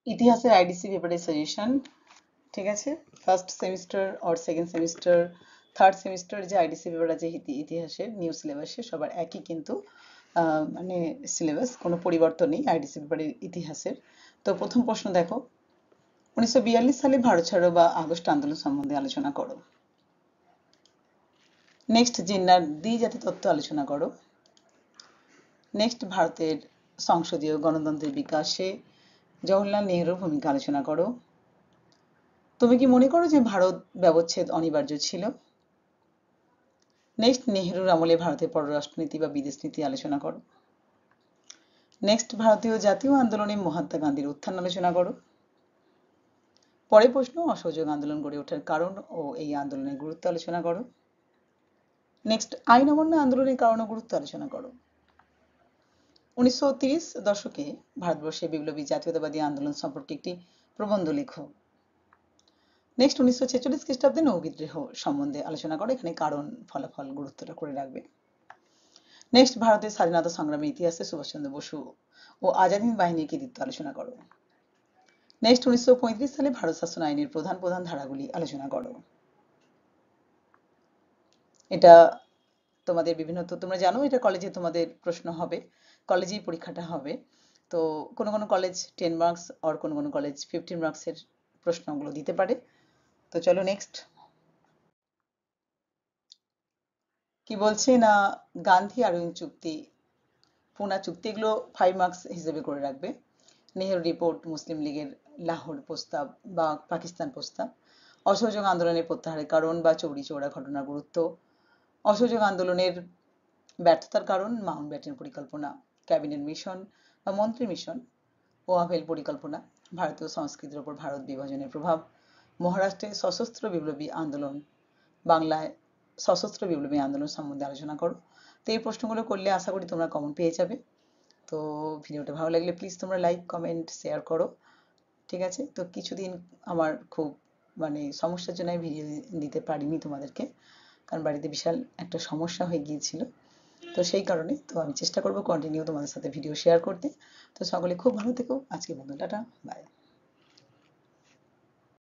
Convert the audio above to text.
ইতিহাসের আইডিসি পেপারের সাজেশন, ঠিক আছে? First semester or second semester, third semester যে আইডিসি পেপার আছে ইতিহাসের নিউ সিলেবাসে সবার একই কিন্তু মানে সিলেবাস, কোনো পরিবর্তন নেই আইডিসি পেপারের ইতিহাসের। তো প্রথম প্রশ্ন দেখো, 1942 সালে ভারত ছাড়ো বা আগস্ট আন্দোলন সম্বন্ধে আলোচনা করো। নেক্সট, জিন্নার দ্বিজাতি তত্ত্ব আলোচনা করো। নেক্সট, ভারতের সংসদীয় গণতন্ত্রের বিকাশে জওহরলাল নেহরুর ভূমিকা আলোচনা করো। তুমি কি মনে করো যে ভারত ব্যবচ্ছেদ অনিবার্য ছিল? নেক্সট, নেহরুর আমলে ভারতের পররাষ্ট্রনীতি বা বিদেশ নীতি আলোচনা করো। নেক্সট, ভারতীয় জাতীয় আন্দোলনে মহাত্মা গান্ধীর উত্থান আলোচনা করো। পরের প্রশ্ন, অসহযোগ আন্দোলন গড়ে ওঠার কারণ ও এই আন্দোলনের গুরুত্ব আলোচনা করো। নেক্সট, আইন অমান্য আন্দোলনের কারণ ও গুরুত্ব আলোচনা করো। 1930 দশকে ভারতবর্ষে বিপ্লবী জাতীয়তাবাদী আন্দোলন সম্পর্কে একটি প্রবন্ধ লেখো। নেক্সট, 1946 খ্রিস্টাব্দে নৌবিদ্রোহ সম্বন্ধে আলোচনা করো, এখানে কারণ ফলাফল গুরুত্বটা করে রাখবে। নেক্সট, ভারতের স্বাধীনতা সংগ্রামের ইতিহাসে সুভাষচন্দ্র বসু ও আজাদ হিন্দ বাহিনীর কৃতিত্ব আলোচনা করো। নেক্সট, 1935 সালে ভারত শাসন আইনের প্রধান প্রধান ধারাগুলি আলোচনা করো। এটা তোমাদের বিভিন্ন, তো তোমরা জানো এটা কলেজে তোমাদের প্রশ্ন হবে, কলেজেই পরীক্ষাটা হবে। তো কোনো কোনো কলেজ 10 মার্কস আর কোনো কোনো কলেজ 15 মার্কসের প্রশ্নগুলো দিতে পারে। তো চলো নেক্সট কি বলছে না, গান্ধী আরউইন চুক্তি, পুনা চুক্তি, এগুলো 5 মার্কস হিসেবে করে রাখবে। নেহেরু রিপোর্ট, মুসলিম লীগের লাহোর প্রস্তাব বা পাকিস্তান প্রস্তাব, অসহযোগ আন্দোলনের প্রত্যাহারের কারণ বা চৌরি চৌরা ঘটনার গুরুত্ব, অসহযোগ আন্দোলনের ব্যর্থতার কারণ, মাউন্টব্যাটেন পরিকল্পনা, ক্যাবিনেট মিশন বা মন্ত্রী মিশন, ওয়াভেল পরিকল্পনা, ভারতীয় সংস্কৃতির উপর ভারত বিভাজনের প্রভাব, মহারাষ্ট্রে সশস্ত্র বিপ্লবী আন্দোলন, বাংলায় সশস্ত্র বিপ্লবী আন্দোলন সম্বন্ধে আলোচনা করো। তো এই প্রশ্নগুলো করলে আশা করি তোমরা কমন পেয়ে যাবে। তো ভিডিওটা ভালো লাগলে প্লিজ তোমরা লাইক কমেন্ট শেয়ার করো, ঠিক আছে? তো কিছুদিন আমার খুব মানে সমস্যার জন্য আমি ভিডিও দিতে পারিনি তোমাদেরকে, কারণ বাড়িতে বিশাল একটা সমস্যা হয়ে গিয়েছিল। তো সেই কারণে তো আমি চেষ্টা করবো কন্টিনিউ তোমাদের সাথে ভিডিও শেয়ার করতে। তো সকলে খুব ভালো থেকো, আজকে বন্ধু টাটা, বাই।